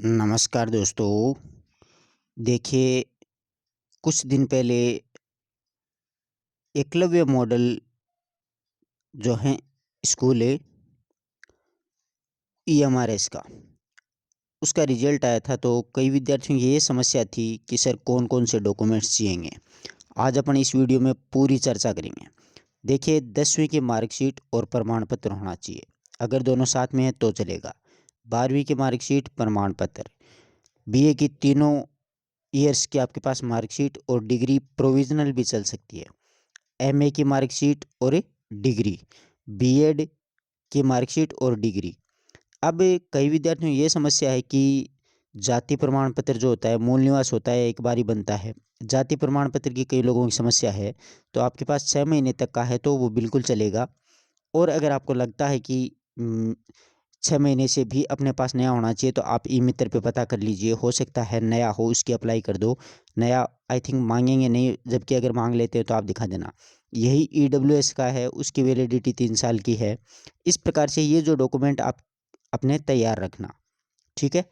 नमस्कार दोस्तों। देखिए, कुछ दिन पहले एकलव्य मॉडल जो है स्कूल है ईएमआरएस का, उसका रिजल्ट आया था। तो कई विद्यार्थियों की ये समस्या थी कि सर कौन-कौन से डॉक्यूमेंट्स चाहिएंगे। आज अपन इस वीडियो में पूरी चर्चा करेंगे। देखिए, 10वीं की मार्कशीट और प्रमाण पत्र होना चाहिए। अगर दोनों साथ में है तो चलेगा। 12वीं की मार्कशीट, प्रमाण पत्र, बीए की तीनों ईयर्स की आपके पास मार्कशीट और डिग्री प्रोविजनल भी चल सकती है। एमए की मार्कशीट और डिग्री, बीएड की मार्कशीट और डिग्री। अब कई विद्यार्थियों की ये समस्या है कि जाति प्रमाण पत्र जो होता है, मूल निवास होता है, एक बार ही बनता है। जाति प्रमाण पत्र की कई लोगों की समस्या है। तो आपके पास 6 महीने तक का है तो वो बिल्कुल चलेगा। और अगर आपको लगता है कि 6 महीने से भी अपने पास नया होना चाहिए तो आप ई मित्र पे पता कर लीजिए, हो सकता है नया हो, उसकी अप्लाई कर दो। नया आई थिंक मांगेंगे नहीं, जबकि अगर मांग लेते हैं तो आप दिखा देना। यही ईडब्ल्यूएस का है, उसकी वैलिडिटी 3 साल की है। इस प्रकार से ये जो डॉक्यूमेंट आप अपने तैयार रखना, ठीक है।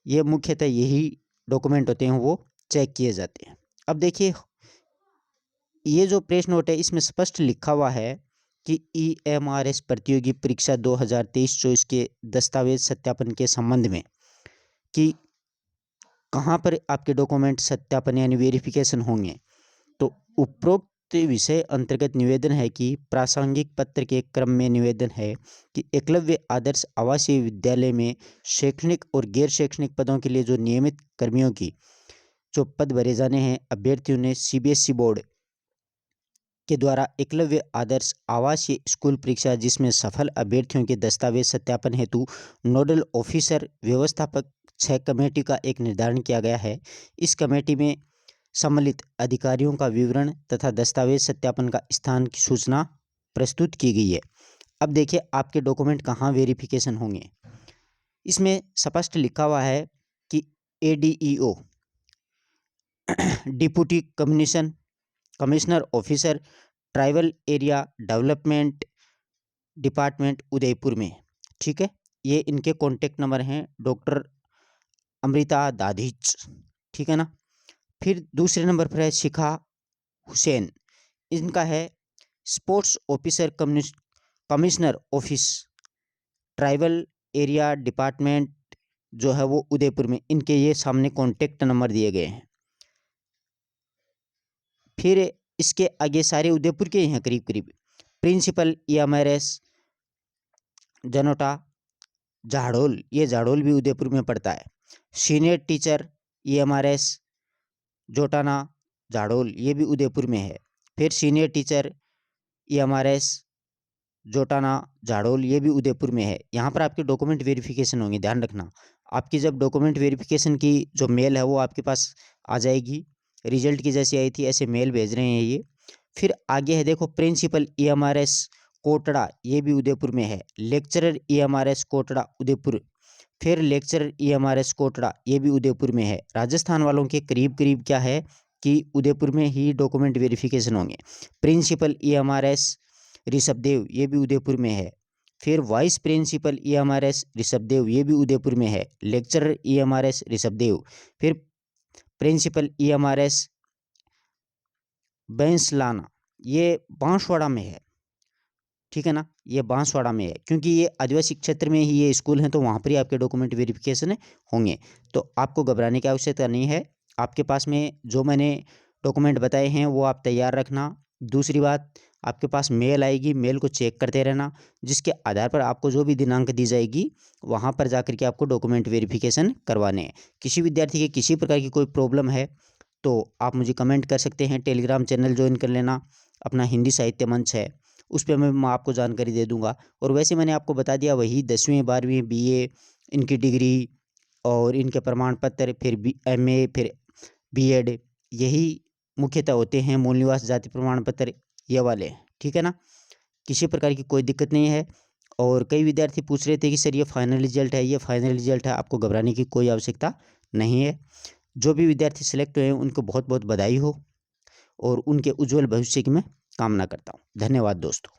ये मुख्यतः यही डॉक्यूमेंट होते हैं, वो चेक किए जाते हैं। अब देखिए, ये जो प्रेस नोट है इसमें स्पष्ट लिखा हुआ है कि ईएमआरएस प्रतियोगी परीक्षा 2023-24 के दस्तावेज सत्यापन के संबंध में कि कहाँ पर आपके डॉक्यूमेंट सत्यापन यानी वेरिफिकेशन होंगे। तो उपरोक्त विषय अंतर्गत निवेदन है कि प्रासंगिक पत्र के क्रम में निवेदन है कि एकलव्य आदर्श आवासीय विद्यालय में शैक्षणिक और गैर शैक्षणिक पदों के लिए जो नियमित कर्मियों की जो पद भरे जाने हैं, अभ्यर्थियों ने सीबीएसई बोर्ड के द्वारा एकलव्य आदर्श आवासीय स्कूल परीक्षा जिसमें सफल अभ्यर्थियों के दस्तावेज सत्यापन हेतु नोडल ऑफिसर व्यवस्थापक 6 कमेटी का एक निर्धारण किया गया है। इस कमेटी में सम्मिलित अधिकारियों का विवरण तथा दस्तावेज सत्यापन का स्थान की सूचना प्रस्तुत की गई है। अब देखिए, आपके डॉक्यूमेंट कहाँ वेरिफिकेशन होंगे। इसमें स्पष्ट लिखा हुआ है कि ADEO deputy commissioner officer tribal area development department Udaipur में, ठीक है। ये इनके कॉन्टेक्ट नंबर हैं, डॉक्टर अमृता दाधिच, ठीक है ना। फिर दूसरे नंबर पर है शिखा हुसैन, इनका है sports officer commissioner office tribal area department जो है वो उदयपुर में। इनके ये सामने कॉन्टेक्ट नंबर दिए गए हैं। फिर इसके आगे सारे उदयपुर के ही हैं करीब करीब। प्रिंसिपल ईएमआरएस जनोटा झाड़ोल, ये झाड़ोल भी उदयपुर में पड़ता है। सीनियर टीचर ईएमआरएस जोटाना झाड़ोल, ये भी उदयपुर में है। फिर सीनियर टीचर ईएमआरएस जोटाना झाड़ोल, ये भी उदयपुर में है। यहाँ पर आपके डॉक्यूमेंट वेरिफिकेशन होंगे, ध्यान रखना। आपकी जब डॉक्यूमेंट वेरिफिकेशन की जो मेल है वो आपके पास आ जाएगी, रिजल्ट की जैसी आई थी ऐसे मेल भेज रहे हैं ये। फिर आगे है देखो, प्रिंसिपल ईएमआरएस कोटड़ा, ये भी उदयपुर में है। Lecturer EMRS Kotra Udaipur. फिर लेक्चरर ईएमआरएस कोटड़ा, ये भी उदयपुर में है। राजस्थान वालों के करीब करीब क्या है कि उदयपुर में ही डॉक्यूमेंट वेरिफिकेशन होंगे। प्रिंसिपल ईएमआरएस ऋषभदेव, ये भी उदयपुर में है। फिर वाइस प्रिंसिपल ईएमआरएस ऋषभदेव, ये भी उदयपुर में है। Lecturer EMRS Rishabhdev. फिर प्रिंसिपल ईएमआरएस बैंसलाना, ये बांसवाड़ा में है, ठीक है ना। ये बांसवाड़ा में है क्योंकि ये आदिवासी क्षेत्र में ही ये स्कूल हैं, तो वहाँ पर ही आपके डॉक्यूमेंट वेरिफिकेशन होंगे। तो आपको घबराने की आवश्यकता नहीं है। आपके पास में जो मैंने डॉक्यूमेंट बताए हैं वो आप तैयार रखना। दूसरी बात, आपके पास मेल आएगी, मेल को चेक करते रहना, जिसके आधार पर आपको जो भी दिनांक दी जाएगी वहाँ पर जाकर के आपको डॉक्यूमेंट वेरिफिकेशन करवाने हैं। किसी विद्यार्थी के किसी प्रकार की कोई प्रॉब्लम है तो आप मुझे कमेंट कर सकते हैं। टेलीग्राम चैनल ज्वाइन कर लेना, अपना हिंदी साहित्य मंच है, उस पर मैं आपको जानकारी दे दूंगा। और वैसे मैंने आपको बता दिया वही 10वीं 12वीं बीए, इनकी डिग्री और इनके प्रमाण पत्र, फिर एमए, फिर बीएड, यही मुख्यतः होते हैं। मूल निवास जाति प्रमाण पत्र ये वाले, ठीक है ना। किसी प्रकार की कोई दिक्कत नहीं है। और कई विद्यार्थी पूछ रहे थे कि सर ये फाइनल रिजल्ट है, ये फाइनल रिजल्ट है, आपको घबराने की कोई आवश्यकता नहीं है। जो भी विद्यार्थी सिलेक्ट हुए हैं उनको बहुत बहुत बधाई हो और उनके उज्जवल भविष्य की मैं कामना करता हूँ। धन्यवाद दोस्तों।